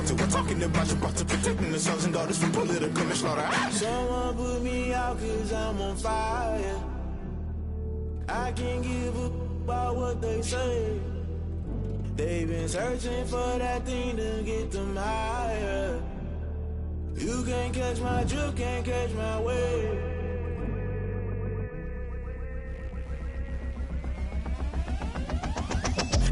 belong to. We're talking about you brought to protecting the sons and daughters from political manslaughter. Someone put me out 'cause I'm on fire. I can't give a about what they say. They've been searching for that thing to get them higher. You can't catch my drift, can't catch my wave.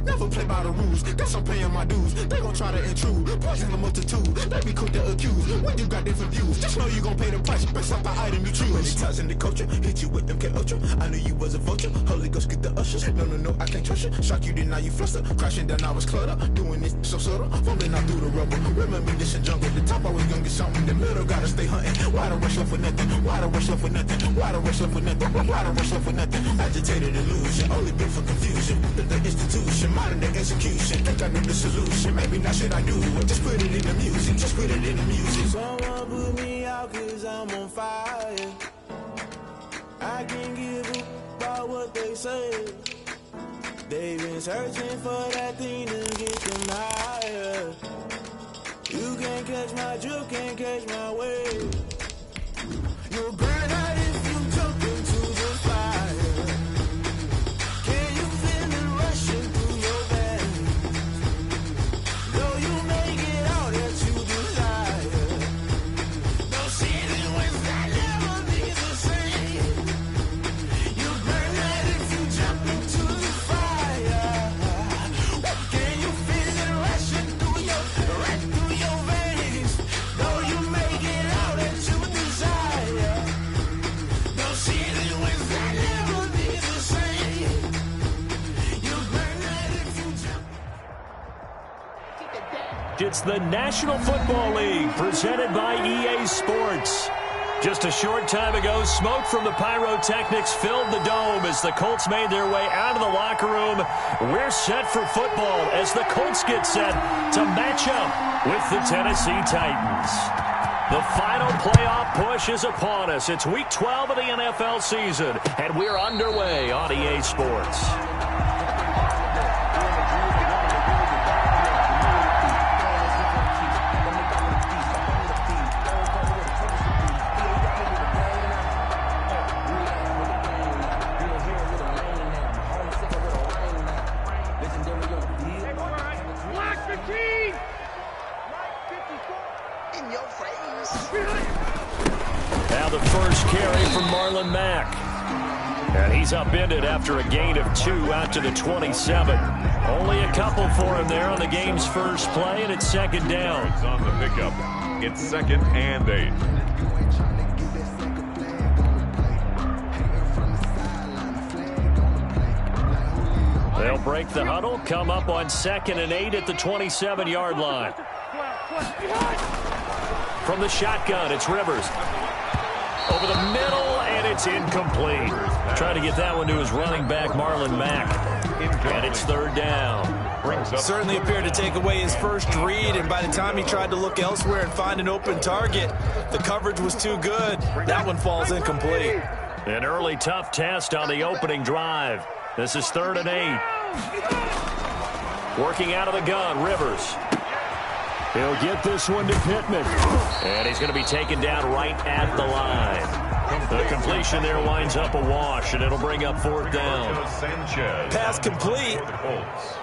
Never play by the rules, guess I'm paying my dues. They gon' try to intrude, poison the multitude. They be quick to accuse when you got different views. Just know you gon' pay the price based off the item you choose. Many times in the culture, hit you with them K-Ultra. I knew you was a vulture, Holy Ghost get the ushers. No, I can't trust you. Shock you, then now you fluster. Crashing down, I was cluttered. Doing this so subtle, fumbling out through the rubble. Remember this in jungle, the top I was gonna get something. The middle gotta stay hunting. Why the rush left for nothing? Why the rush left for nothing? Why the rush left for nothing? Why the rush left for nothing? Agitated illusion, only built for confusion. The institution, modern day execution. Think I knew the solution, maybe not should I do it. Just put it in the music, just put it in the music. Someone put me out 'cause I'm on fire. I can't give a about what they say. They've been searching for that thing to get them higher. You can't catch my drift, can't catch my wave. You'll burn out if you jump into the fire. Can you feel it rushing through your veins? Though you make it all that you desire. No city was that never be the same. You burn out if you jump into the fire. Can you feel it rushing through your veins? Though you make it all that you desire. No city was that never be the same. You burn out if you jump. It's the National Football League presented by EA Sports. Just a short time ago, smoke from the pyrotechnics filled the dome as the Colts made their way out of the locker room. We're set for football as the Colts get set to match up with the Tennessee Titans. The final playoff push is upon us. It's Week 12 of the NFL season, and we're underway on EA Sports. Now the first carry from Marlon Mack. And he's upended after a gain of 2 out to the 27. Only a couple for him there on the game's first play, and it's second down. It's on the pickup. It's 2nd and 8. They'll break the huddle, come up on 2nd and 8 at the 27-yard line. From the shotgun, it's Rivers. Over the middle, and it's incomplete. Trying to get that one to his running back, Marlon Mack. And it's 3rd down. Certainly appeared to take away his first read, and by the time he tried to look elsewhere and find an open target, the coverage was too good. That one falls incomplete. An early tough test on the opening drive. This is 3rd and 8. Working out of the gun, Rivers. He'll get this one to Pittman. And he's going to be taken down right at the line. The completion there winds up a wash, and it'll bring up 4th down. Pass complete,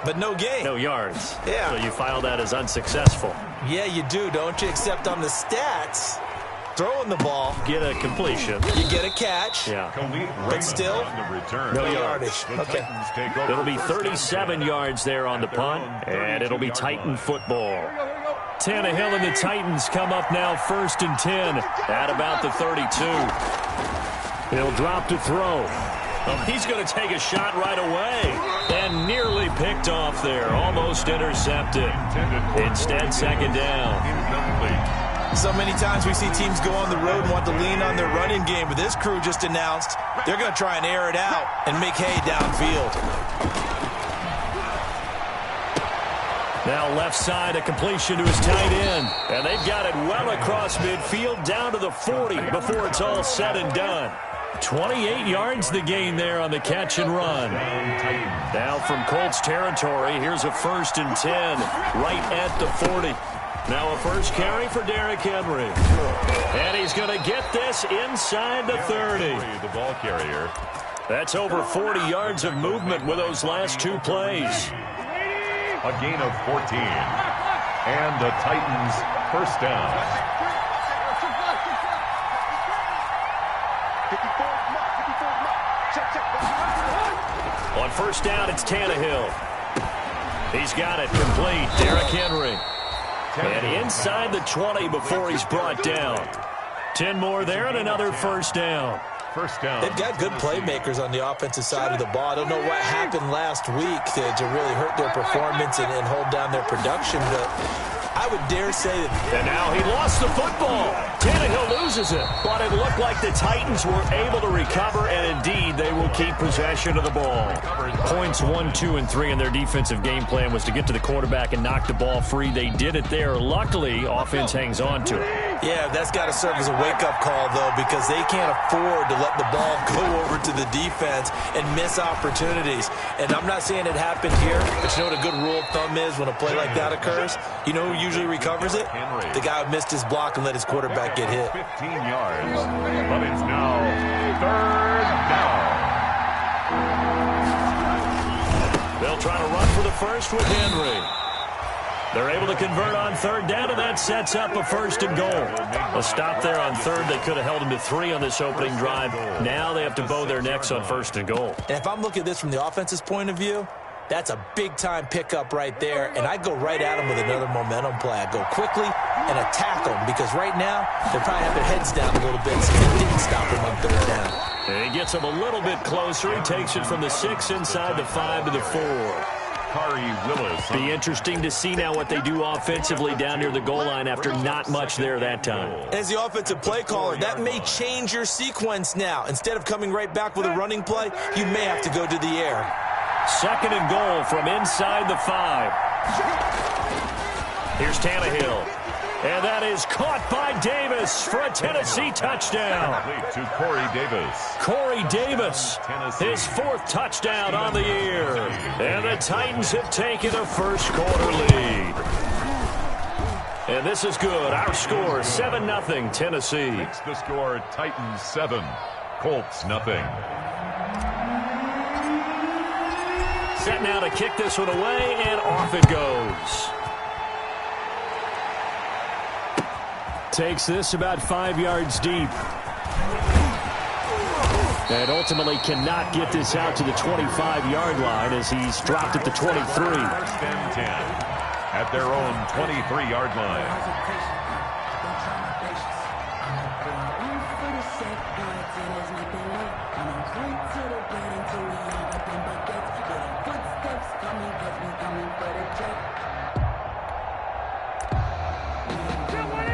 but no gain. No yards. Yeah. So you file that as unsuccessful. Yeah, you do, don't you? Except on the stats, throwing the ball. Get a completion. You get a catch. Yeah. But still, no yardage. Okay. It'll be 37 yards there on the punt, and it'll be Titan football. Tannehill and the Titans come up now 1st and 10 at about the 32. He'll drop to throw. Oh, he's going to take a shot right away and nearly picked off there. Almost intercepted. Instead, 2nd down. So many times we see teams go on the road and want to lean on their running game, but this crew just announced they're going to try and air it out and make hay downfield. Now left side, a completion to his tight end. And they've got it well across midfield down to the 40 before it's all said and done. 28 yards the gain there on the catch and run. Now from Colts territory, here's a 1st and 10 right at the 40. Now a first carry for Derrick Henry. And he's going to get this inside the 30. The ball carrier. That's over 40 yards of movement with those last two plays. A gain of 14. And the Titans first down. On first down, it's Tannehill. He's got it complete. Derrick Henry. And inside the 20 before he's brought down. 10 more there and another first down. First down. They've got good playmakers on the offensive side of the ball. I don't know what happened last week to really hurt their performance and hold down their production, but I would dare say that. And now he lost the football. Tannehill loses it. But it looked like the Titans were able to recover, and indeed they will keep possession of the ball. Points 1, 2, and 3 in their defensive game plan was to get to the quarterback and knock the ball free. They did it there. Luckily, offense hangs on to it. Yeah, that's got to serve as a wake-up call, though, because they can't afford to let the ball go over to the defense and miss opportunities. And I'm not saying it happened here, but you know what a good rule of thumb is when a play like that occurs? You know who usually recovers it? The guy who missed his block and let his quarterback get hit. 15 yards. But it's now third down. They'll try to run for the first with Henry. They're able to convert on third down, and that sets up a first and goal. A stop there on third. They could have held him to 3 on this opening drive. Now they have to bow their necks on first and goal. And if I'm looking at this from the offense's point of view, that's a big-time pickup right there, and I go right at them with another momentum play. I go quickly and attack them because right now they probably have their heads down a little bit, so they didn't stop them on third down. And he gets them a little bit closer. He takes it from the 6 inside the 5 to the 4. Willis. Be interesting to see now what they do offensively down near the goal line after not much there that time. As the offensive play caller, that may change your sequence now. Instead of coming right back with a running play, you may have to go to the air. Second and goal from inside the 5. Here's Tannehill. And that is caught by Davis for a Tennessee touchdown. To Corey Davis. Corey Davis, his 4th touchdown on the year. And the Titans have taken a first quarter lead. And this is good. Our score, 7-0 Tennessee. Makes the score Titans 7, Colts 0. Set now to kick this one away, and off it goes. Takes this about 5 yards deep. And ultimately cannot get this out to the 25-yard line as he's dropped at the 23. First and 10 at their own 23-yard line.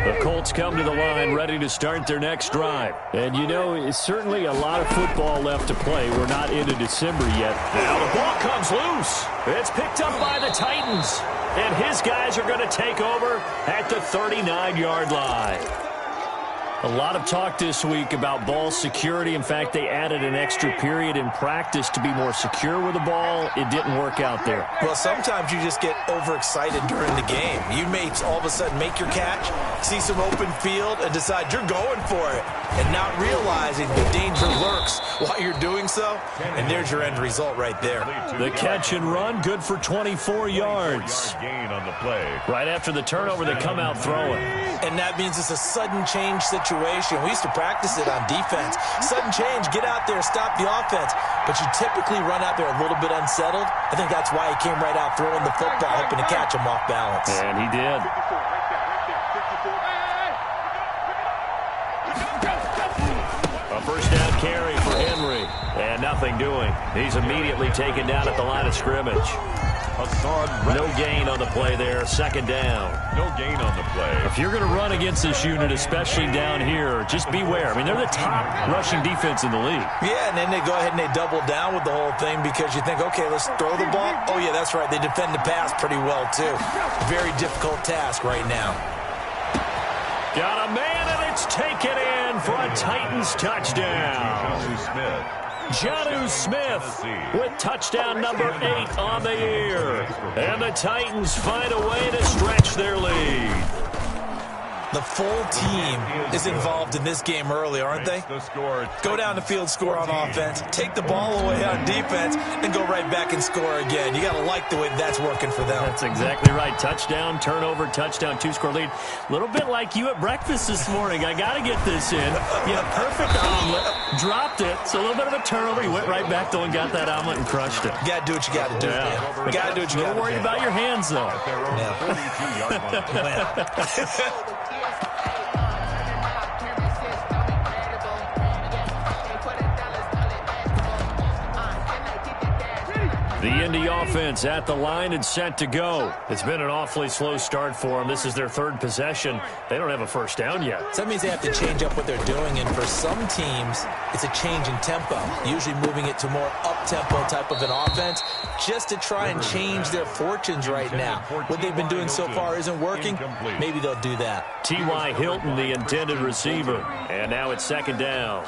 The Colts come to the line ready to start their next drive. And, you know, it's certainly a lot of football left to play. We're not into December yet. Now the ball comes loose. It's picked up by the Titans. And his guys are going to take over at the 39-yard line. A lot of talk this week about ball security. In fact, they added an extra period in practice to be more secure with the ball. It didn't work out there. Well, sometimes you just get overexcited during the game. You may all of a sudden make your catch, see some open field, and decide you're going for it, and not realizing the danger lurks while you're doing so. And there's your end result right there. The catch and run, good for 24 yards. Gain on the play. Right after the turnover, they come out throwing. And that means it's a sudden change situation. We used to practice it on defense. Sudden change, get out there, stop the offense. But you typically run out there a little bit unsettled. I think that's why he came right out throwing the football, hoping to catch him off balance. And he did. A first down carry for Henry. And nothing doing. He's immediately taken down at the line of scrimmage. No gain on the play there. Second down. No gain on the play. If you're going to run against this unit, especially down here, just beware. I mean, they're the top rushing defense in the league. Yeah, and then they go ahead and they double down with the whole thing because you think, okay, let's throw the ball. Oh, yeah, that's right. They defend the pass pretty well, too. Very difficult task right now. Got a man, and it's taken in for a Titans touchdown. Jonnu Smith with touchdown number 8 on the year. And the Titans find a way to stretch their lead. The full team is involved in this game early, aren't they? Go down the field, score on offense, take the ball away on defense, and go right back and score again. You got to like the way that's working for them. That's exactly right. Touchdown, turnover, touchdown, 2-score lead. A little bit like you at breakfast this morning. I got to get this in. You had a perfect omelet, dropped it, so a little bit of a turnover. You went right back, though, and got that omelet and crushed it. You got to do what you got to do, man. You got to do what you got to do. Don't worry about your hands, though. The Indy offense at the line and set to go. It's been an awfully slow start for them. This is their third possession. They don't have a first down yet. So that means they have to change up what they're doing, and for some teams, it's a change in tempo, usually moving it to more up-tempo type of an offense just to try and change their fortunes right now. What they've been doing so far isn't working. Maybe they'll do that. T.Y. Hilton, the intended receiver. And now it's second down.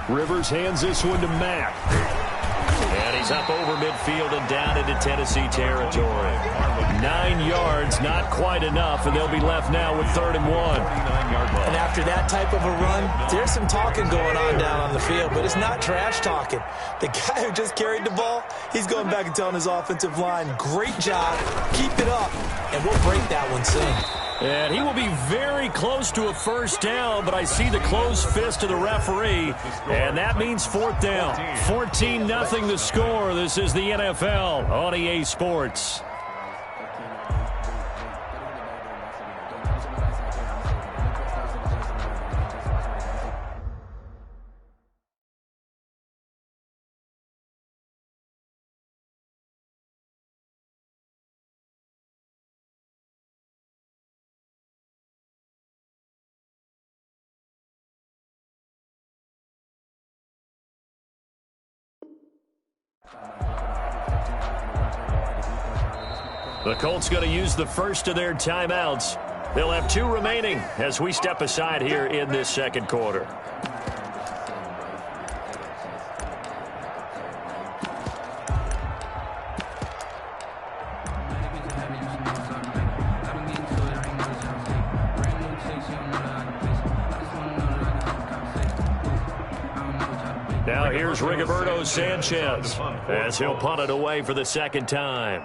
Rivers hands this one to Mack. And he's up over midfield and down into Tennessee territory. 9 yards, not quite enough, and they'll be left now with 3rd and 1. And after that type of a run, there's some talking going on down on the field, but it's not trash talking. The guy who just carried the ball, he's going back and telling his offensive line, great job, keep it up, and we'll break that one soon. And he will be very close to a first down, but I see the closed fist of the referee, and that means 4th down. 14-0 the score. This is the NFL on EA Sports. The Colts going to use the first of their timeouts. They'll have 2 remaining as we step aside here in this second quarter. Now here's Rigoberto Sanchez as he'll punt it away for the second time.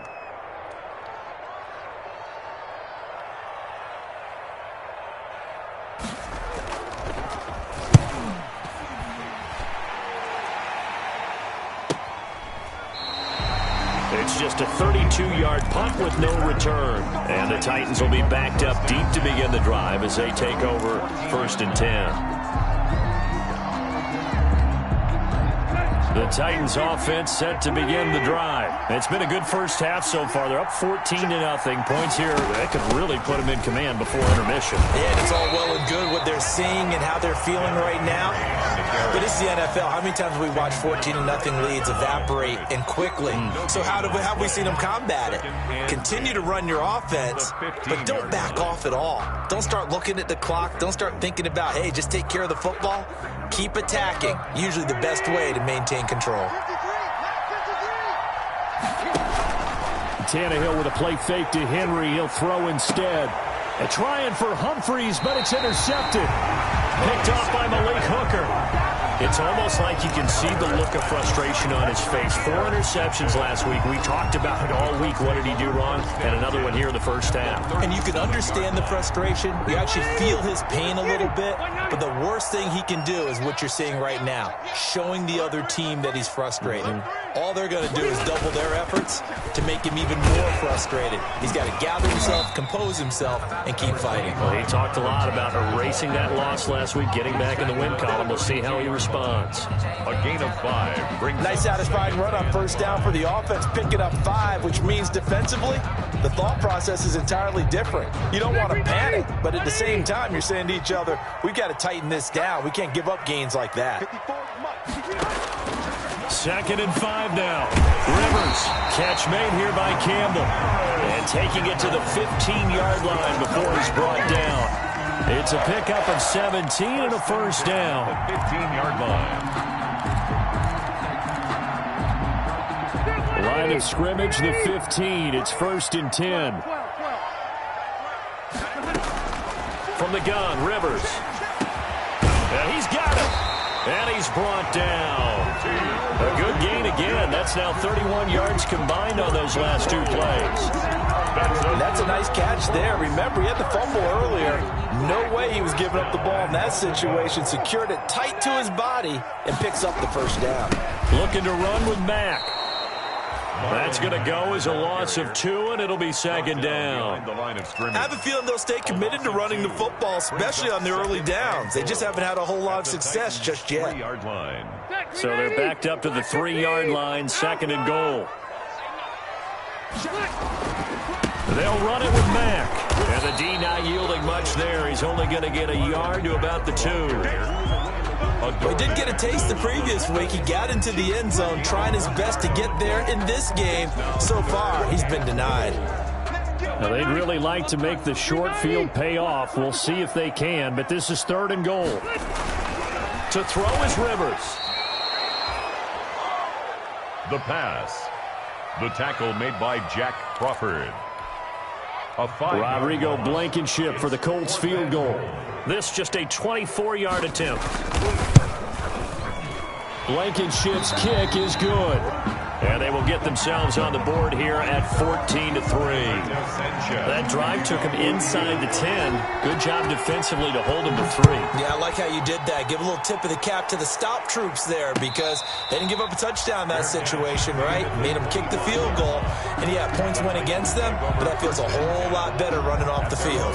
It's just a 32-yard punt with no return. And the Titans will be backed up deep to begin the drive as they take over 1st and 10. The Titans offense set to begin the drive. It's been a good first half so far. They're up 14-0. Points here, they could really put them in command before intermission. Yeah, it's all well and good what they're seeing and how they're feeling right now. But it's the NFL. How many times have we watched 14-0 leads evaporate and quickly? So how have we seen them combat it? Continue to run your offense, but don't back off at all. Don't start looking at the clock. Don't start thinking about, hey, just take care of the football. Keep attacking. Usually the best way to maintain control. Tannehill with a play fake to Henry. He'll throw instead. And trying for Humphreys, but it's intercepted. Picked off by Malik Hooker. It's almost like you can see the look of frustration on his face. 4 interceptions last week. We talked about it all week. What did he do wrong? And another one here in the first half. And you can understand the frustration. You actually feel his pain a little bit. But the worst thing he can do is what you're seeing right now, showing the other team that he's frustrated. All they're going to do is double their efforts to make him even more frustrated. He's got to gather himself, compose himself, and keep fighting. Well, he talked a lot about erasing that loss last week, getting back in the win column. We'll see how he responds. A gain of 5 brings nice satisfying run on first down for the offense, picking up 5, which means defensively, the thought process is entirely different. You don't want to panic, but at the same time, you're saying to each other, we've got to tighten this down. We can't give up gains like that. 2nd and 5 now. Rivers, catch made here by Campbell. And taking it to the 15-yard line before he's brought down. It's a pickup of 17 and a first down. 15-yard line. Line of scrimmage, the 15. It's 1st and 10. From the gun, Rivers. And he's got it. And he's brought down. A good gain again. That's now 31 yards combined on those last 2 plays. That's a nice catch there. Remember, he had the fumble earlier. No way he was giving up the ball in that situation. Secured it tight to his body and picks up the first down. Looking to run with Mack. That's going to go as a loss of 2, and it'll be 2nd down. I have a feeling they'll stay committed to running the football, especially on the early downs. They just haven't had a whole lot of success just yet. So they're backed up to the 3-yard line, 2nd and goal. They'll run it with Mack. And the D not yielding much there. He's only going to get a yard to about the 2. He did get a taste the previous week. He got into the end zone trying his best to get there in this game. So far, he's been denied. Now, they'd really like to make the short field pay off. We'll see if they can, but this is 3rd and goal. To throw is Rivers. The pass. The tackle made by Jack Crawford. Rodrigo Blankenship for the Colts field goal. This just a 24-yard attempt. Blankenship's kick is good. And they will get themselves on the board here at 14-3. That drive took them inside the 10. Good job defensively to hold them to 3. Yeah, I like how you did that. Give a little tip of the cap to the stop troops there because they didn't give up a touchdown in that situation, right? Made them kick the field goal. And, yeah, points went against them, but that feels a whole lot better running off the field.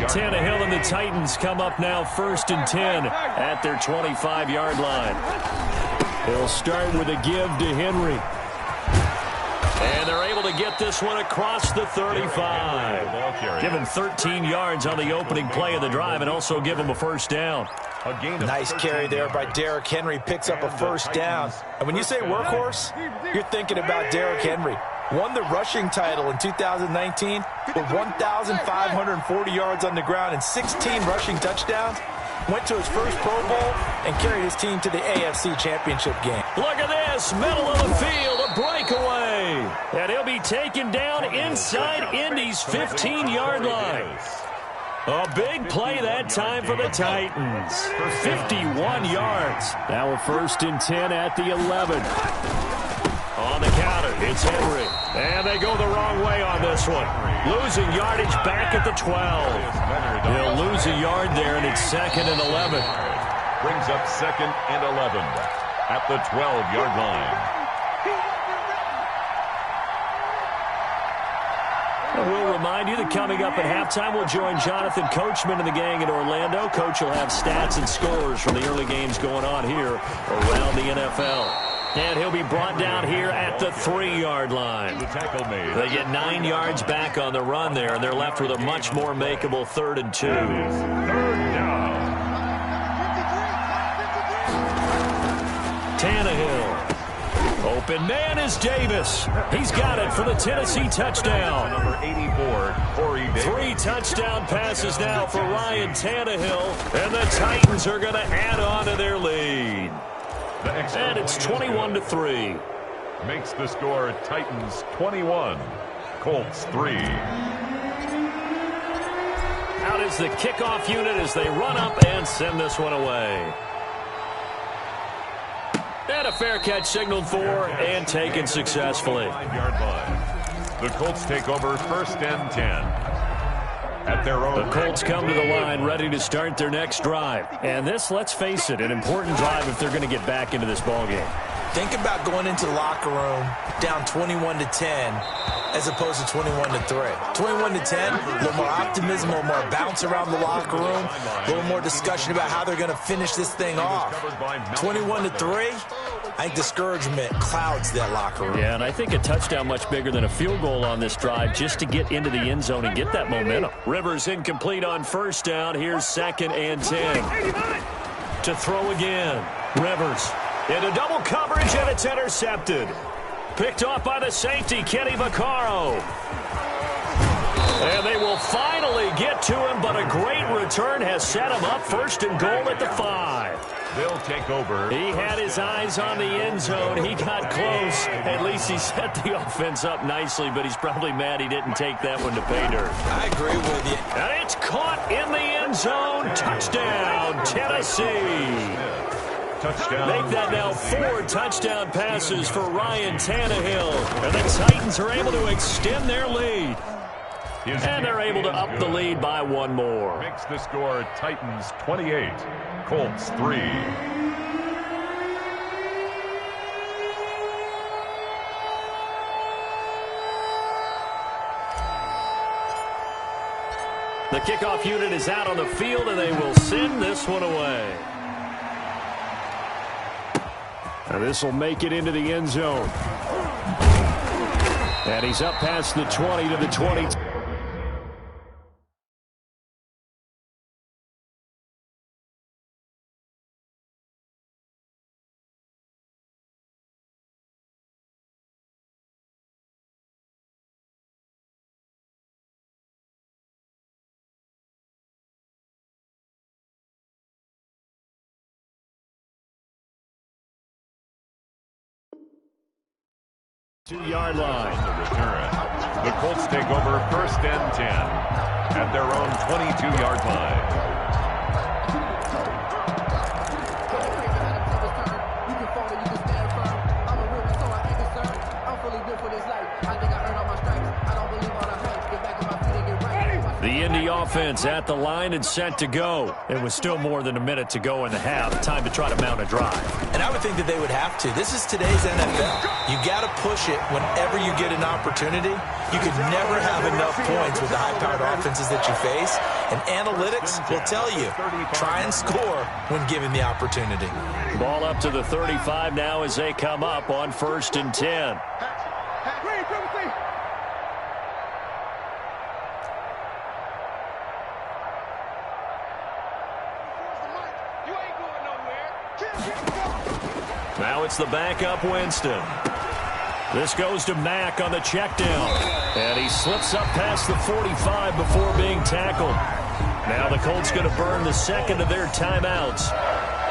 Tannehill and the Titans come up now 1st and 10 at their 25-yard line. They'll start with a give to Henry. And they're able to get this one across the 35. Give him 13 yards on the opening play of the drive and also give him a first down. Nice carry there by Derrick Henry. Picks up a first down. And when you say workhorse, you're thinking about Derrick Henry. Won the rushing title in 2019 with 1,540 yards on the ground and 16 rushing touchdowns. Went to his first Pro Bowl and carried his team to the AFC Championship game. Look at this, middle of the field, a breakaway. And he'll be taken down inside Indy's 15-yard line. A big play that time for the Titans. 51 yards. Now a 1st and 10 at the 11. On the counter, it's Henry. And they go the wrong way on this one. Losing yardage back at the 12. They'll lose a yard there, and it's 2nd and 11. Brings up 2nd and 11 at the 12-yard line. And we'll remind you that coming up at halftime, we'll join Jonathan Coachman and the gang in Orlando. Coach will have stats and scores from the early games going on here around the NFL. And he'll be brought down here at the 3-yard line. They get 9 yards back on the run there, and they're left with a much more makeable 3rd and 2. 3rd down. Tannehill. Open man is Davis. He's got it for the Tennessee touchdown. Number 84, Corey Davis. 3 touchdown passes now for Ryan Tannehill, and the Titans are going to add on to their lead. And it's 21-3. Makes the score Titans 21, Colts 3. Out is the kickoff unit as they run up and send this one away. And a fair catch signaled for and taken successfully. 5-yard line. The Colts take over 1st and 10. At their own. The Colts come to the line ready to start their next drive. And this, let's face it, an important drive if they're going to get back into this ballgame. Think about going into the locker room down 21-10 as opposed to 21-3. 21-10, a little more optimism, a little more bounce around the locker room, a little more discussion about how they're going to finish this thing off. 21-3, I think discouragement clouds that locker room. Yeah, and I think a touchdown much bigger than a field goal on this drive just to get into the end zone and get that momentum. Rivers incomplete on 1st down. Here's 2nd and 10. To throw again. Rivers into double coverage, and it's intercepted. Picked off by the safety, Kenny Vaccaro. And they will finally get to him, but a great return has set him up 1st and goal at the 5. They'll take over. He had his eyes on the end zone. He got close. At least he set the offense up nicely, but he's probably mad he didn't take that one to pay dirt. I agree with you. And it's caught in the end zone. Touchdown, Tennessee. Touchdown. Make that now 4 touchdown passes for Ryan Tannehill. And the Titans are able to extend their lead. And they're able to up the lead by 1 more. Makes the score Titans 28, Colts 3. The kickoff unit is out on the field, and they will send this one away. And this will make it into the end zone. And he's up past the 20 to the 20. Two-yard line. The return. The Colts take over 1st and 10 at their own 22-yard line. The Indy offense at the line and set to go. It was still more than a minute to go in the half. Time to try to mount a drive. And I would think that they would have to. This is today's NFL. You got to push it whenever you get an opportunity. You could never have enough points with the high-powered offenses that you face. And analytics will tell you, try and score when given the opportunity. Ball up to the 35 now as they come up on 1st and 10. Now it's the backup Winston. This goes to Mack on the check down. And he slips up past the 45 before being tackled. Now the Colts going to burn the second of their timeouts,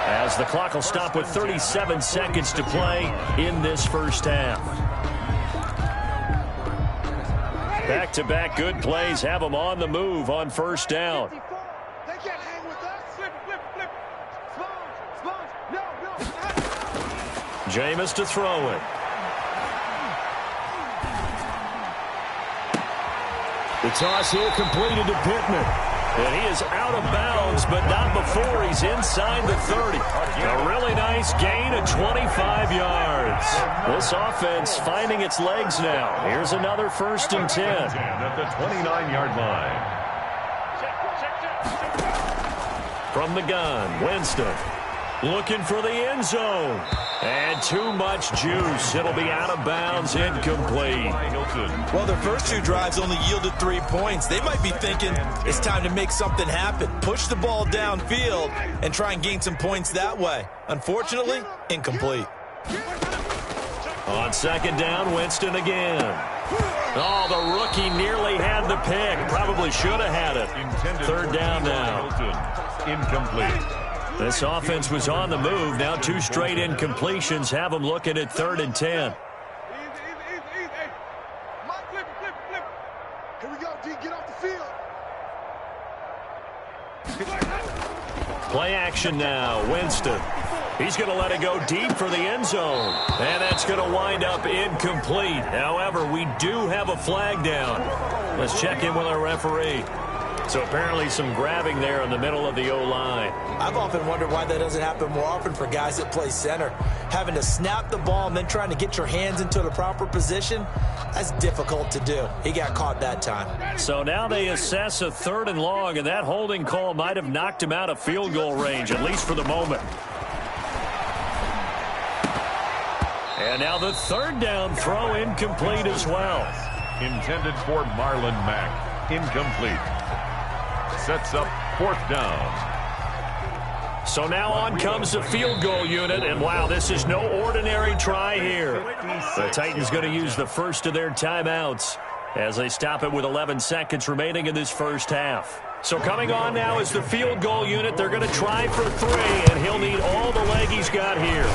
as the clock will stop with 37 seconds to play in this first half. Back-to-back good plays have them on the move on 1st down. Jameis to throw it. The toss here completed to Pittman. And he is out of bounds, but not before he's inside the 30. A really nice gain of 25 yards. This offense finding its legs now. Here's another 1st and 10. At the 29-yard line. From the gun, Winston looking for the end zone. And too much juice. It'll be out of bounds, incomplete. Well, their first 2 drives only yielded 3 points. They might be thinking it's time to make something happen. Push the ball downfield and try and gain some points that way. Unfortunately, incomplete. On 2nd down, Winston again. Oh, the rookie nearly had the pick. Probably should have had it. 3rd down now. Incomplete. This offense was on the move. Now 2 straight incompletions have them looking at 3rd and 10. Here we go, D. Get off the field. Play action now. Winston. He's going to let it go deep for the end zone. And that's going to wind up incomplete. However, we do have a flag down. Let's check in with our referee. So apparently some grabbing there in the middle of the O-line. I've often wondered why that doesn't happen more often for guys that play center. Having to snap the ball and then trying to get your hands into the proper position, that's difficult to do. He got caught that time. So now they assess a 3rd and long, and that holding call might have knocked him out of field goal range, at least for the moment. And now the 3rd down throw incomplete as well. Intended for Marlon Mack. Incomplete. Sets up 4th down. So now on comes the field goal unit, and wow, this is no ordinary try here. The Titans going to use the first of their timeouts. as they stop it with 11 seconds remaining in this first half. So coming on now is the field goal unit. They're going to try for 3, and he'll need all the leg he's got here.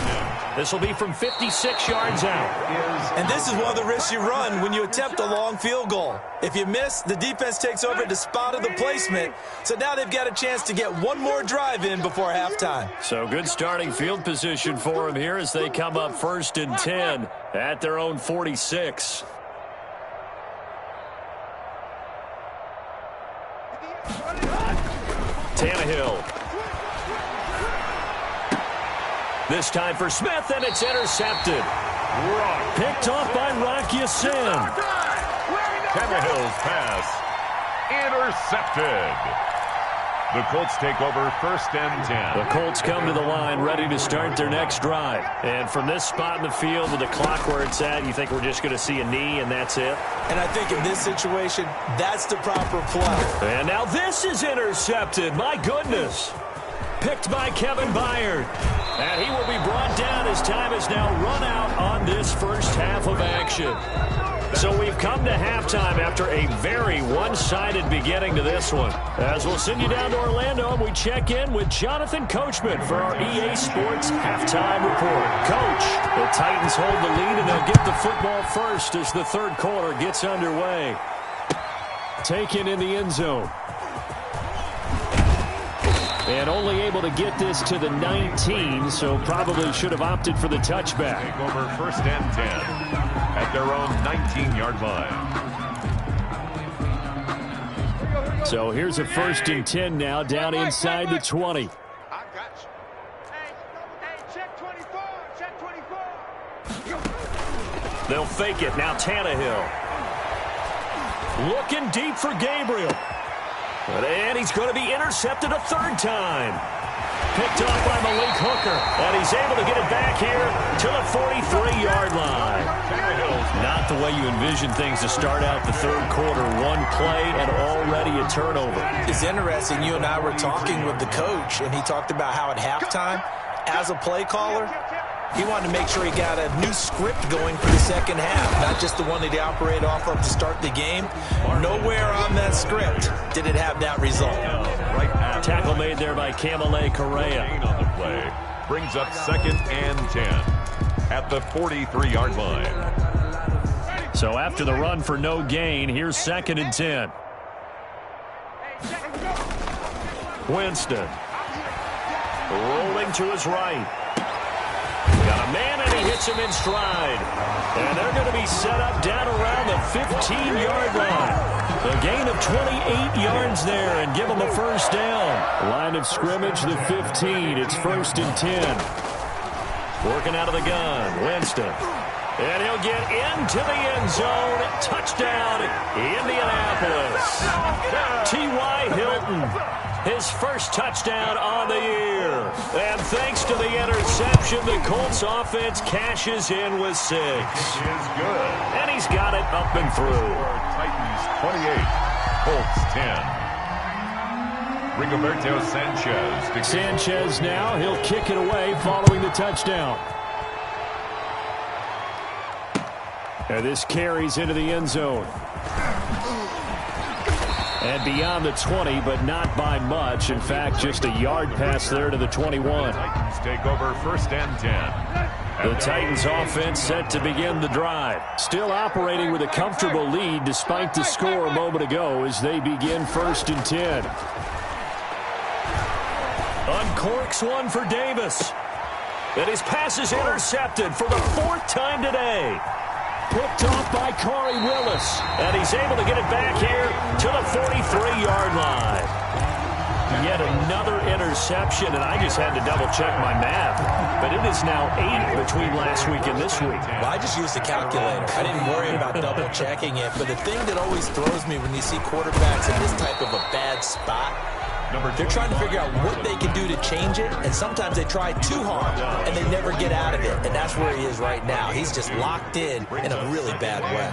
This will be from 56 yards out. And this is one of the risks you run when you attempt a long field goal. If you miss, the defense takes over at the spot of the placement. So now they've got a chance to get one more drive in before halftime. So good starting field position for him here as they come up 1st and 10 at their own 46. Tannehill. This time for Smith, and it's intercepted. Picked off by Rock Ya-Sin. Tannehill's pass intercepted. The Colts take over 1st and 10. The Colts come to the line ready to start their next drive. And from this spot in the field with the clock where it's at, you think we're just going to see a knee and that's it? And I think in this situation, that's the proper play. And now this is intercepted. My goodness. Picked by Kevin Byard. And he will be brought down as time has now run out on this first half of action. So we've come to halftime after a very one-sided beginning to this one. As we'll send you down to Orlando, and we check in with Jonathan Coachman for our EA Sports Halftime Report. Coach, the Titans hold the lead, and they'll get the football first as the third quarter gets underway. Taken in the end zone. And only able to get this to the 19, so probably should have opted for the touchback. Take over 1st and 10 at their own 19-yard line. So here's a 1st and 10 now, down inside the 20. I got you. Hey, check 24. Check 24. They'll fake it. Now Tannehill. Looking deep for Gabriel. And he's going to be intercepted a 3rd time. Picked off by Malik Hooker. And he's able to get it back here to the 43-yard line. Not the way you envision things to start out the third quarter. One play and already a turnover. It's interesting. You and I were talking with the coach, and he talked about how at halftime, as a play caller, he wanted to make sure he got a new script going for the second half, not just the one that he operated off of to start the game. Nowhere on that script did it have that result. Tackle made there by Kamale Correa. On the play brings up 2nd and 10 at the 43-yard line. So after the run for no gain, here's 2nd and 10. Winston. Rolling to his right. Got a man, and he hits him in stride. And they're going to be set up down around the 15-yard line. A gain of 28 yards there and give them a first down. Line of scrimmage, the 15. It's 1st and 10. Working out of the gun, Winston. And he'll get into the end zone. Touchdown, Indianapolis. T.Y. Hilton. His first touchdown on the year. And thanks to the interception, the Colts offense cashes in with 6. Is good. And he's got it up and through. Titans 28, Colts 10. Rigoberto Sanchez. Sanchez now, he'll kick it away following the touchdown. And this carries into the end zone. And beyond the 20, but not by much. In fact, just a yard pass there to the 21. Titans take over 1st and 10. The Titans offense set to begin the drive. Still operating with a comfortable lead despite the score a moment ago as they begin 1st and 10. Uncorks one for Davis. And his pass is intercepted for the 4th time today. Picked off by Corey Willis. And he's able to get it back here to the 43-yard line. Yet another interception, and I just had to double-check my math. But it is now 8 between last week and this week. Well, I just used the calculator. I didn't worry about double-checking it. But the thing that always throws me when you see quarterbacks in this type of a bad spot, they're trying to figure out what they can do to change it, and sometimes they try too hard, and they never get out of it. And that's where he is right now. He's just locked in a really bad way.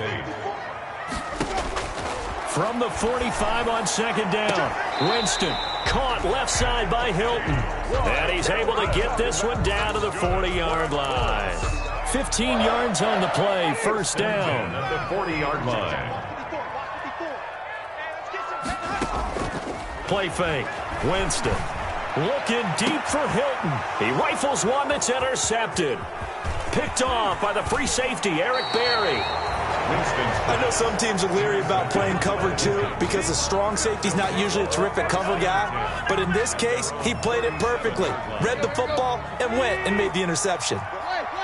From the 45 on 2nd down, Winston caught left side by Hilton. And he's able to get this one down to the 40-yard line. 15 yards on the play, first down. At the 40-yard line. Play fake. Winston looking deep for Hilton. He rifles one that's intercepted. Picked off by the free safety, Eric Berry. I know some teams are leery about playing cover 2 because the strong safety's not usually a terrific cover guy. But in this case, he played it perfectly. Read the football and went and made the interception.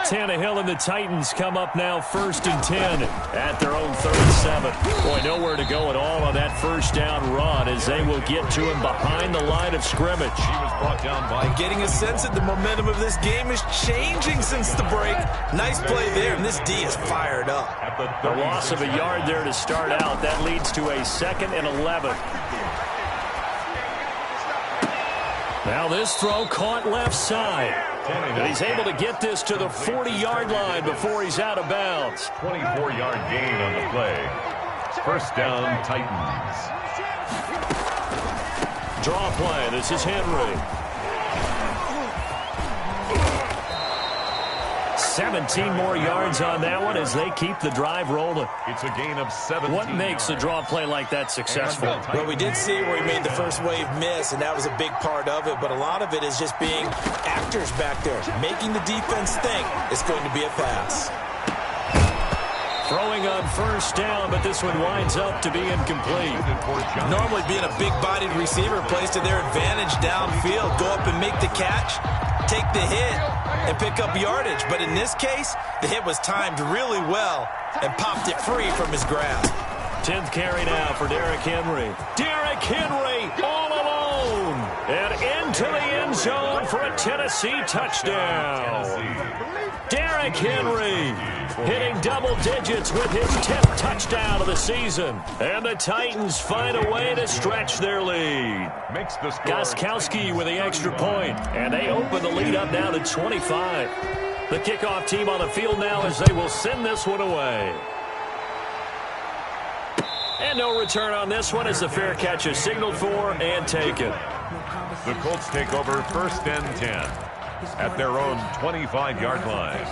Tannehill and the Titans come up now 1st and 10 at their own 37. Boy, nowhere to go at all on that first down run as they will get to him behind the line of scrimmage. He was brought down by getting a sense that the momentum of this game is changing since the break. Nice play there, and this D is fired up. The loss of a yard there to start out. That leads to a 2nd and 11. Now this throw caught left side. And he's able to get this to the 40-yard line before he's out of bounds. 24-yard gain on the play. First down, Titans. Draw play. This is Henry. 17 more yards on that one as they keep the drive rolling. It's a gain of 17. What makes a draw play like that successful? Well, we did see where he made the first wave miss, and that was a big part of it. But a lot of it is just being actors back there, making the defense think it's going to be a pass. Throwing on first down, but this one winds up to be incomplete. Normally being a big-bodied receiver plays to their advantage downfield. Go up and make the catch, take the hit, and pick up yardage. But in this case, the hit was timed really well and popped it free from his grasp. 10th carry now for Derrick Henry. Derrick Henry all alone and into the end zone for a Tennessee touchdown. Derrick Henry hitting double digits with his 10th touchdown of the season. And the Titans find a way to stretch their lead. Gostkowski with the extra point, and they open the lead up now to 25. The kickoff team on the field now as they will send this one away. And no return on this one as the fair catch is signaled for and taken. The Colts take over 1st and 10 at their own 25-yard line.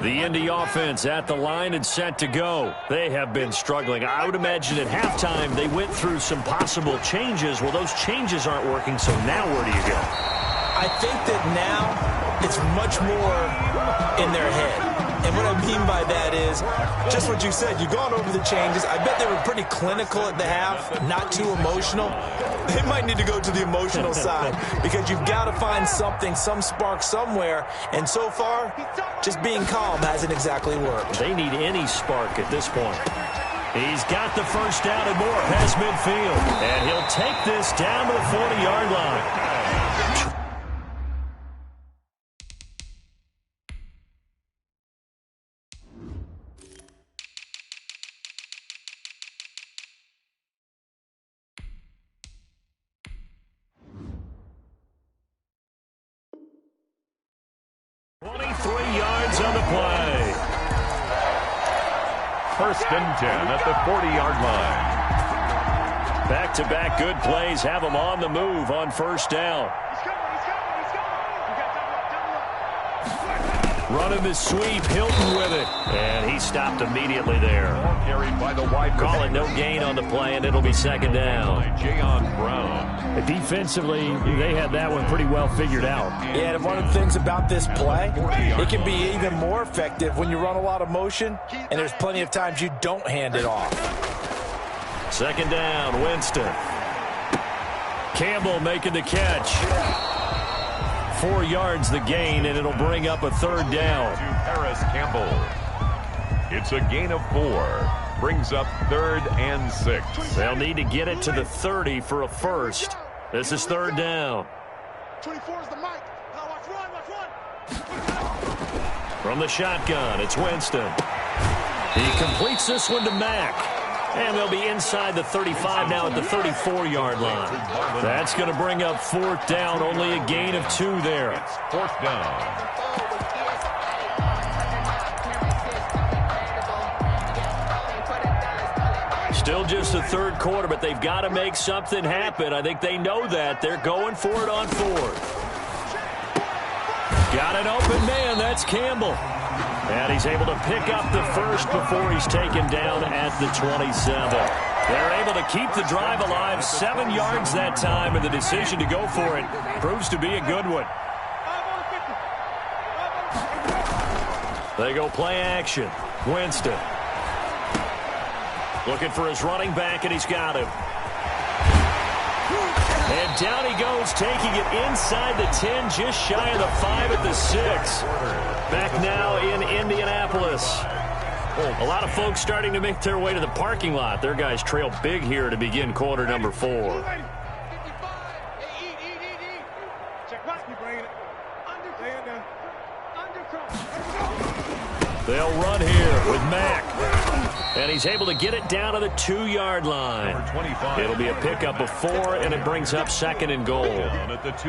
The Indy offense at the line and set to go. They have been struggling. I would imagine at halftime they went through some possible changes. Well, those changes aren't working, so now where do you go? I think that now it's much more in their head. And what I mean by that is just what you said. You've gone over the changes. I bet they were pretty clinical at the half, not too emotional. They might need to go to the emotional side because you've got to find something, some spark somewhere. And so far, just being calm hasn't exactly worked. They need any spark at this point. He's got the first down and more past midfield. And he'll take this down to the 40-yard line. First and 10 at the 40-yard line. Back-to-back good plays have them on the move on first down. Running the sweep, Hilton with it. And he stopped immediately there. Carried by the wide receiver. Call it no gain on the play, and it'll be second down. Jayon Brown. Defensively, they had that one pretty well figured out. Yeah, and one of the things about this play, it can be even more effective when you run a lot of motion, and there's plenty of times you don't hand it off. Second down, Winston. Campbell making the catch. 4 yards the gain, and it'll bring up a third down. To Paris Campbell. It's a gain of 4. Brings up 3rd and 6. They'll need to get it to the 30 for a first. This is third down. 24 is the mic. Now watch run. From the shotgun, it's Winston. He completes this one to Mack. And they'll be inside the 35 now at the 34-yard line. That's going to bring up fourth down. Only a gain of 2 there. It's fourth down. Still just the third quarter, but they've got to make something happen. I think they know that. They're going for it on fourth. Got an open man. That's Campbell. And he's able to pick up the first before he's taken down at the 27. They're able to keep the drive alive, 7 yards that time, and the decision to go for it proves to be a good one. They go play action. Winston. Looking for his running back, and he's got him. And down he goes, taking it inside the 10, just shy of the 5 at the 6. Back now in Indianapolis. A lot of folks starting to make their way to the parking lot. Their guys trail big here to begin quarter number 4. They'll run here with Mack. And he's able to get it down to the 2-yard line. It'll be a pickup of 4, and it brings up 2nd and goal.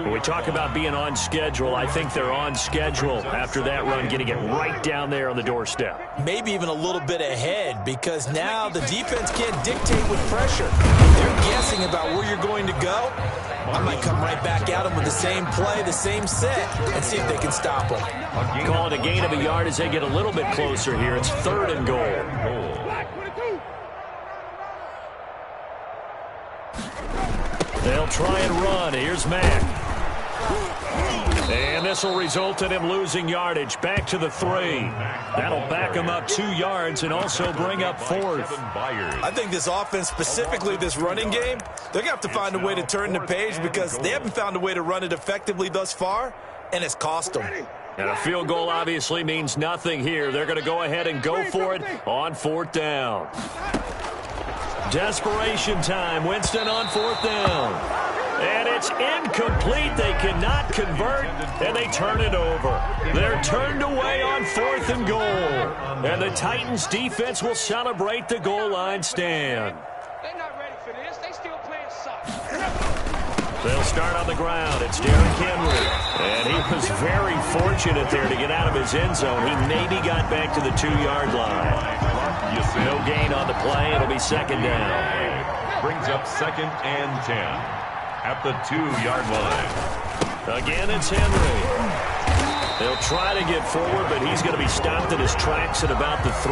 When we talk about being on schedule, I think they're on schedule after that run, getting it right down there on the doorstep. Maybe even a little bit ahead, because now the defense can't dictate with pressure. They're guessing about where you're going to go. I might come right back at them with the same play, the same set, and see if they can stop them. Call it a gain of a yard as they get a little bit closer here. It's 3rd and goal. They'll try and run. Here's Mack. And this will result in him losing yardage. Back to the 3. That'll back him up 2 yards and also bring up 4th. I think this offense, specifically this running game, they're going to have to find a way to turn the page because they haven't found a way to run it effectively thus far, and it's cost them. And a field goal obviously means nothing here. They're going to go ahead and go for it on 4th down. Desperation time. Winston on 4th down. And it's incomplete. They cannot convert, and they turn it over. They're turned away on 4th and goal. And the Titans defense will celebrate the goal line stand. They're not ready for this. They still playing soccer. They'll start on the ground. It's Derrick Henry. And he was very fortunate there to get out of his end zone. He maybe got back to the 2-yard line. No gain on the play. It'll be 2nd down. Brings up 2nd and 10 at the 2-yard line. Again, it's Henry. They'll try to get forward, but he's going to be stopped in his tracks at about the 3.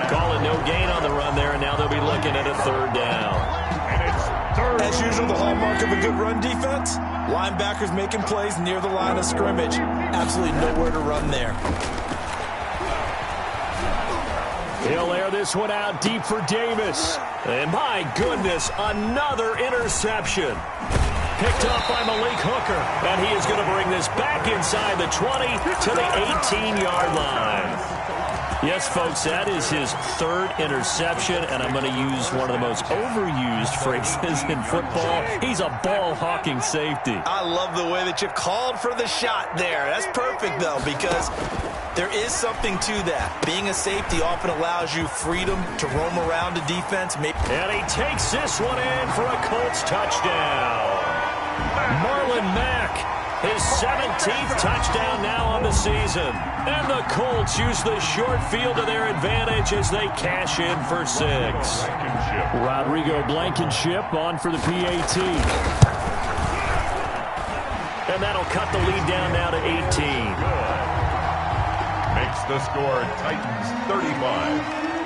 Calling no gain on the run there, and now they'll be looking at a 3rd down. As usual, the hallmark of a good run defense, linebackers making plays near the line of scrimmage. Absolutely nowhere to run there. He'll air this one out deep for Davis. And my goodness, another interception. Picked up by Malik Hooker. And he is going to bring this back inside the 20 to the 18-yard line. Yes, folks, that is his 3rd interception, and I'm going to use one of the most overused phrases in football. He's a ball-hawking safety. I love the way that you called for the shot there. That's perfect, though, because there is something to that. Being a safety often allows you freedom to roam around the defense. And he takes this one in for a Colts touchdown. Marlon Mack, his 17th touchdown now on the season. And the Colts use the short field to their advantage as they cash in for 6. Rodrigo Blankenship on for the PAT. And that'll cut the lead down now to 18. Makes the score Titans 35.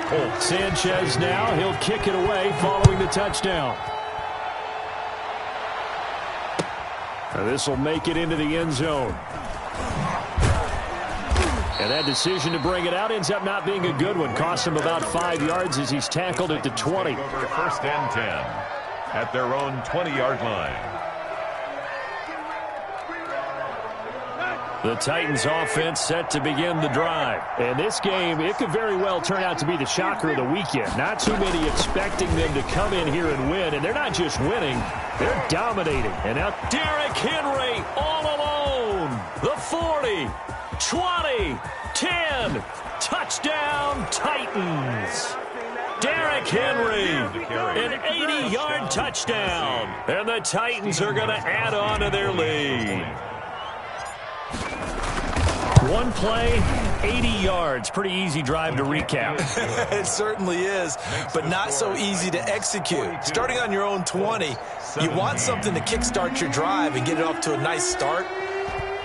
Colts. Sanchez now, he'll kick it away following the touchdown. This will make it into the end zone. And that decision to bring it out ends up not being a good one. Cost him about 5 yards as he's tackled at the 20. Over 1st and 10 at their own 20-yard line. The Titans offense set to begin the drive. And this game, it could very well turn out to be the shocker of the weekend. Not too many expecting them to come in here and win. And they're not just winning, they're dominating. And now Derrick Henry all alone. The 40, 20, 10. Touchdown Titans. Derrick Henry, an 80-yard touchdown. And the Titans are going to add on to their lead. One play, 80 yards. Pretty easy drive to recap. It certainly is, but not so easy to execute. Starting on your own 20, you want something to kickstart your drive and get it off to a nice start.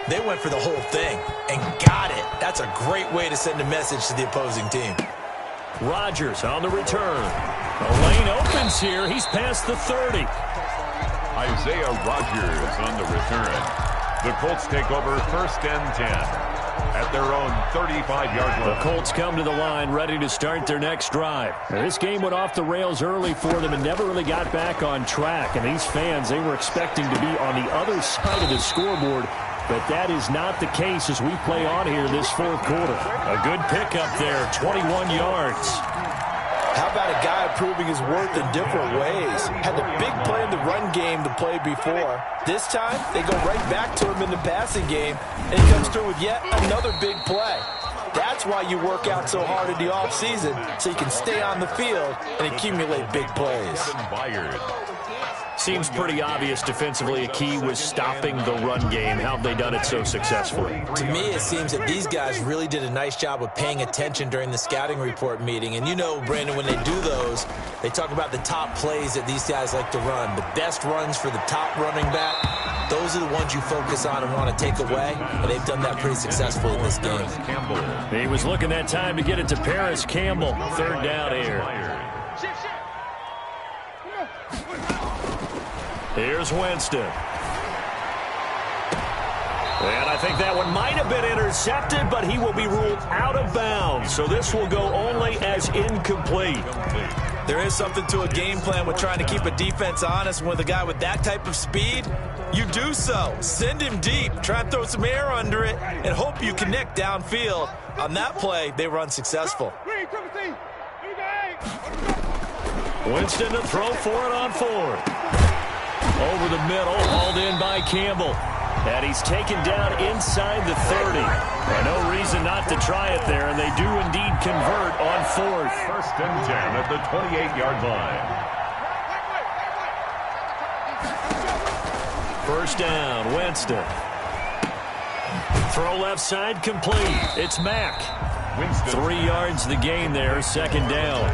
They went for the whole thing and got it. That's a great way to send a message to the opposing team. Rodgers on the return. The lane opens here. He's past the 30. Isaiah Rodgers on the return. The Colts take over 1st and 10 at their own 35-yard line. The Colts come to the line ready to start their next drive. Now, this game went off the rails early for them and never really got back on track. And these fans, they were expecting to be on the other side of the scoreboard. But that is not the case as we play on here this 4th quarter. A good pickup there, 21 yards. How about a guy proving his worth in different ways? Had the big play in the run game to play before. This time, they go right back to him in the passing game, and he comes through with yet another big play. That's why you work out so hard in the offseason, so you can stay on the field and accumulate big plays. Seems pretty obvious defensively a key was stopping the run game. How have they done it so successfully? To me, it seems that these guys really did a nice job of paying attention during the scouting report meeting. And you know, Brandon, when they do those, they talk about the top plays that these guys like to run. The best runs for the top running back, those are the ones you focus on and want to take away. And they've done that pretty successfully in this game. He was looking that time to get it to Paris Campbell. 3rd down here. Here's Winston. And I think that one might have been intercepted, but he will be ruled out of bounds. So this will go only as incomplete. There is something to a game plan with trying to keep a defense honest. With a guy with that type of speed, you do so. Send him deep. Try and throw some air under it and hope you connect downfield. On that play, they were unsuccessful. Winston to throw for it on 4th. Over the middle, hauled in by Campbell. And he's taken down inside the 30. No reason not to try it there, and they do indeed convert on 4th. 1st and 10 at the 28-yard line. 1st down, Winston. Throw left side complete. It's Mack. Winston. 3 yards the gain there, 2nd down.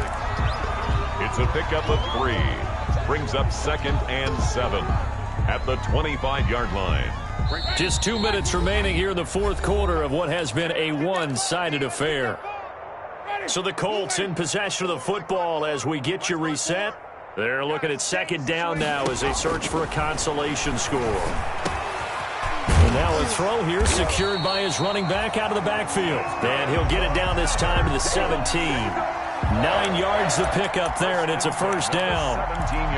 It's a pickup of 3. Brings up 2nd and 7 at the 25-yard line. Just 2 minutes remaining here in the 4th quarter of what has been a one-sided affair. So the Colts in possession of the football as we get you reset. They're looking at 2nd down now as they search for a consolation score. And now a throw here secured by his running back out of the backfield. And he'll get it down this time to the 17. 9 yards to pick up there, and it's a 1st down.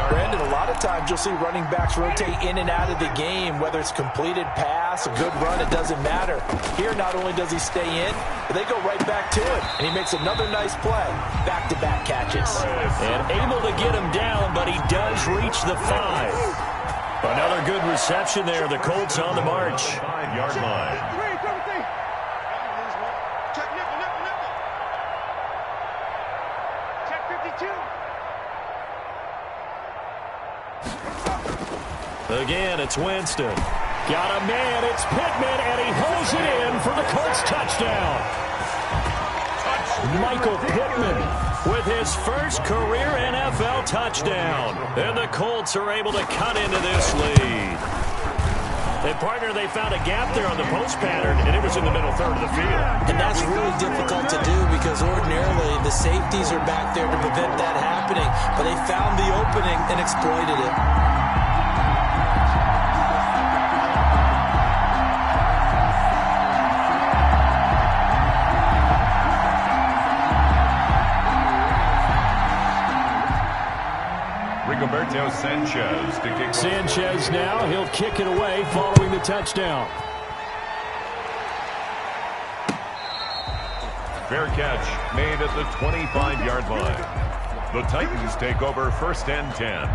Brandon, a lot of times you'll see running backs rotate in and out of the game, whether it's completed pass, a good run, it doesn't matter. Here, not only does he stay in, but they go right back to him, and he makes another nice play. Back-to-back catches. And able to get him down, but he does reach the 5. Another good reception there. The Colts on the march. 5-yard line. Again, it's Winston. Got a man, it's Pittman, and he holds it in for the Colts touchdown. Michael Pittman with his first career NFL touchdown. And the Colts are able to cut into this lead. And, partner, they found a gap there on the post pattern, and it was in the middle 3rd of the field. And that's really difficult to do because ordinarily the safeties are back there to prevent that happening. But they found the opening and exploited it. Rigoberto Sanchez to kick. Sanchez now, he'll kick it away following the touchdown. Fair catch made at the 25-yard line. The Titans take over 1st and 10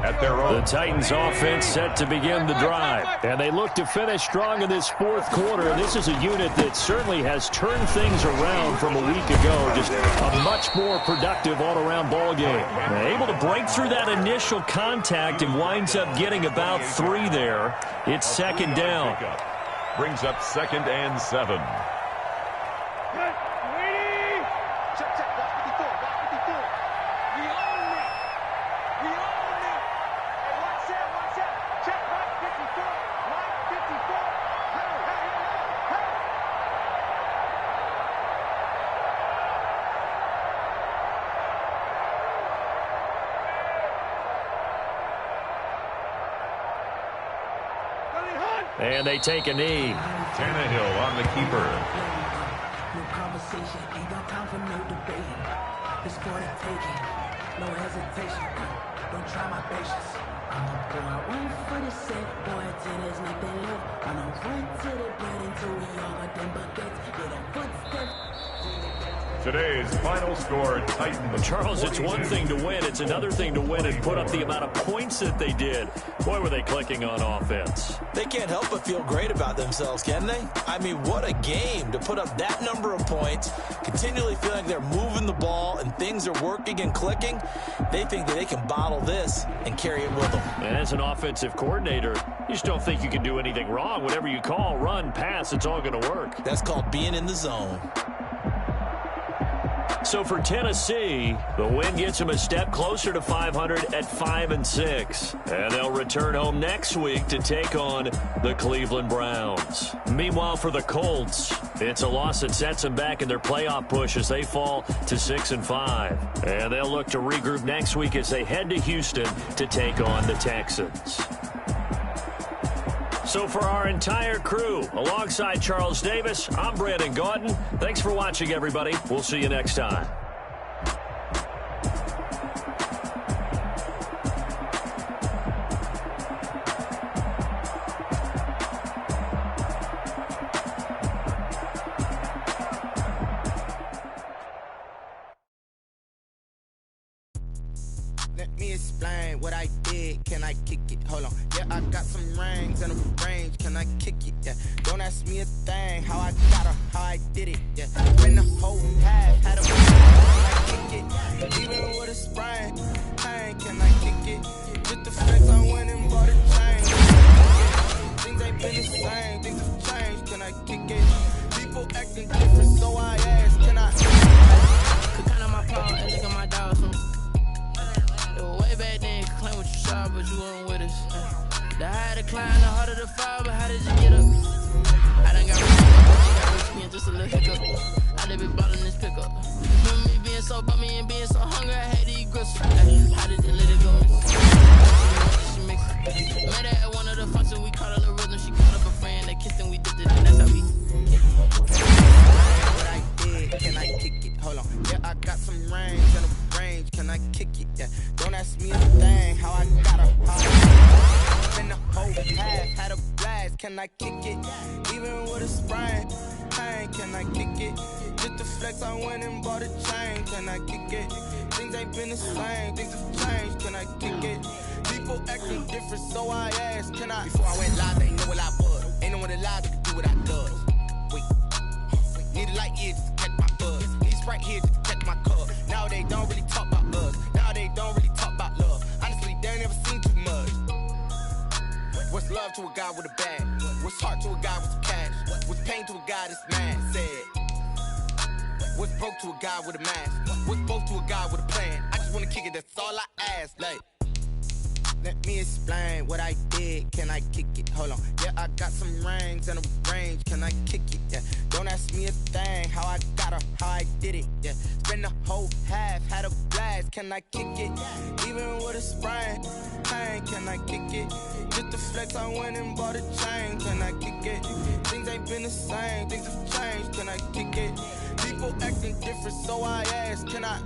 at their own. The Titans offense set to begin the drive, and they look to finish strong in this 4th quarter. And this is a unit that certainly has turned things around from a week ago. Just a much more productive all-around ball game. Able to break through that initial contact and winds up getting about 3 there. It's 2nd down. Brings up 2nd and 7. And they take a knee. Tannehill on the keeper. No conversation, ain't got time for no debate. It's for the taking, no hesitation. Don't try my patience. I'ma pour out one for the set, boy, till there's nothing left. I'ma run to the bread until we all got them buckets. Yeah, them footsteps. Today's final score, Titans. Charles, it's one thing to win. It's another thing to win and put up the amount of points that they did. Boy, were they clicking on offense. They can't help but feel great about themselves, can they? I mean, what a game to put up that number of points, continually feeling like they're moving the ball and things are working and clicking. They think that they can bottle this and carry it with them. And as an offensive coordinator, you just don't think you can do anything wrong. Whatever you call, run, pass, it's all going to work. That's called being in the zone. So for Tennessee, the win gets them a step closer to 500 at 5-6. And they'll return home next week to take on the Cleveland Browns. Meanwhile, for the Colts, it's a loss that sets them back in their playoff push as they fall to 6-5. And they'll look to regroup next week as they head to Houston to take on the Texans. So for our entire crew, alongside Charles Davis, I'm Brandon Gaudin. Thanks for watching, everybody. We'll see you next time. Let me explain what I did. Can I kick it? Hold on. Yeah, I got some rings and a range. Can I kick it? Yeah. Don't ask me a thing. How I got her, how I did it. Yeah. When the whole half had a can I kick it? Even with a sprain. Hey, can I kick it? With the flex, I went and bought a chain. Things ain't been the same. Things have changed. Can I kick it? People acting different, so I asked, can I? Could count on my paw and look at my dogs. Way back then, you could claim what you saw, but you weren't with us. The higher the climb, the harder the fall, but how did you get up? I done got rich, just a little hiccup. I done been ballin' this pickup. Remember me being so bummy and being so hungry, I had to eat gristle. How did you let it go? She mix it. Met her at one of the functions, we caught a little rhythm. She called up a friend, they kissed and we dipped it, and that's how we kick it. What I did, can I kick it? Hold on. Yeah, I got some rings and a range. Can I kick it? Yeah. Don't ask me a thing. How I got her. Been the whole half, had a blast. Can I kick it? Even with a sprain. Hey, can I kick it? Just the flex, I went and bought a chain. Can I kick it? Things ain't been the same. Things have changed. Can I kick it? People acting different, so I asked, can I? Before I went live, they know what I was. Ain't no one alive that can do what I does. Wait. Need a light year just to catch my buzz. Need Sprite here just to catch my cup. Now they don't really talk about us. Now they don't really talk about love. Honestly, they ain't never seen too much. What's love to a guy with a bag? What's heart to a guy with some cash? What's pain to a guy that's mad? Said. What's broke to a guy with a mask? What's both to a guy with a plan? I just wanna kick it, that's all I ask. Like, let me explain what I did. Can I kick it? Hold on. Yeah, I got some rings and a range. Can I kick it? Yeah. Don't ask me a thing. How I got her, how I did it. Yeah. Spend the whole half, had a blast. Can I kick it? Even with a sprain. Hey, can I kick it? Just the flex, I went and bought a chain. Can I kick it? Things ain't been the same. Things have changed. Can I kick it? People acting different, so I asked, can I?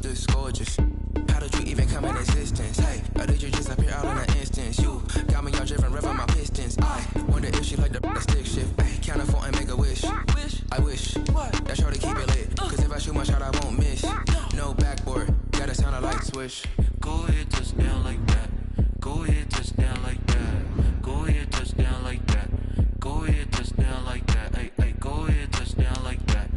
this gorgeous. How did you even come in existence? Hey, or did you just appear out in an instance? You got me all driven, revving my pistons. I wonder if she like the stick shift. Ay, count a phone and make a wish. I wish that shorty keep it lit. Cause if I shoot my shot, I won't miss. No backboard, gotta sound a light switch. Go ahead, touchdown like that. Go ahead, touchdown like that. Go ahead, touchdown like that. Go ahead, touchdown like that. Hey, hey, go ahead, touchdown like that.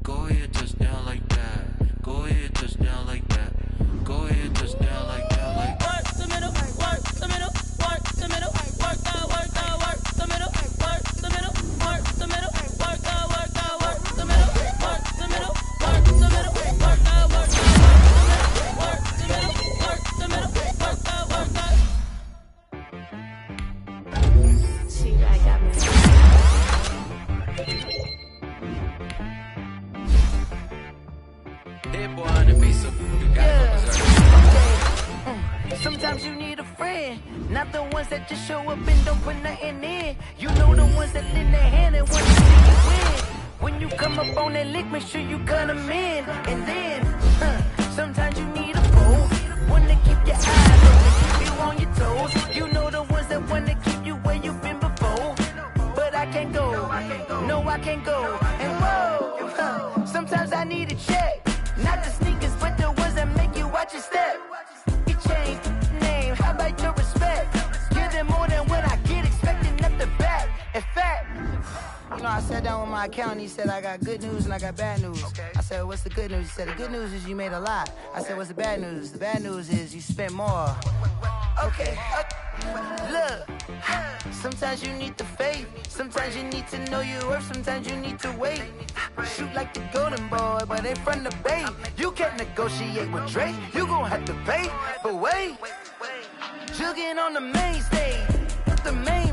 Go ahead, touchdown like that. Go ahead, touchdown like that. Go ahead, touchdown like that. Like work the middle, work the middle, work the middle, work the middle, work the middle, work the middle, work the middle, work the middle, work the middle, work the middle, work the middle, work the. See, I got me. that boy on the beat, so you gotta go berserk. Sometimes you need a friend, not the ones that just show up and don't put nothing in. You know the ones that lend their hand and want to see you win. When you come up on that lick, make sure you cut them in. And then, sometimes you need a foe, one to keep your eyes open, keep you on your toes. You know the ones that want to keep you where you've been before. But I can't go, no I can't go. And whoa, sometimes I need a check, not the sneakers but the ones that make you watch your step. Change name, how about your respect? Give them more than what I get, expecting up the back. In fact, you know, I sat down with my accountant, he said I got good news and I got bad news. I said, what's the good news? He said, the good news is you made a lot. I said, what's the bad news? The bad news is you spent more. Okay, look, sometimes you need the faith, sometimes you need to know your worth, sometimes you need to wait. Shoot like the golden boy, but ain't from the bay. You can't negotiate with Drake, you gon' have to pay. But wait, jugging on the main stage, the main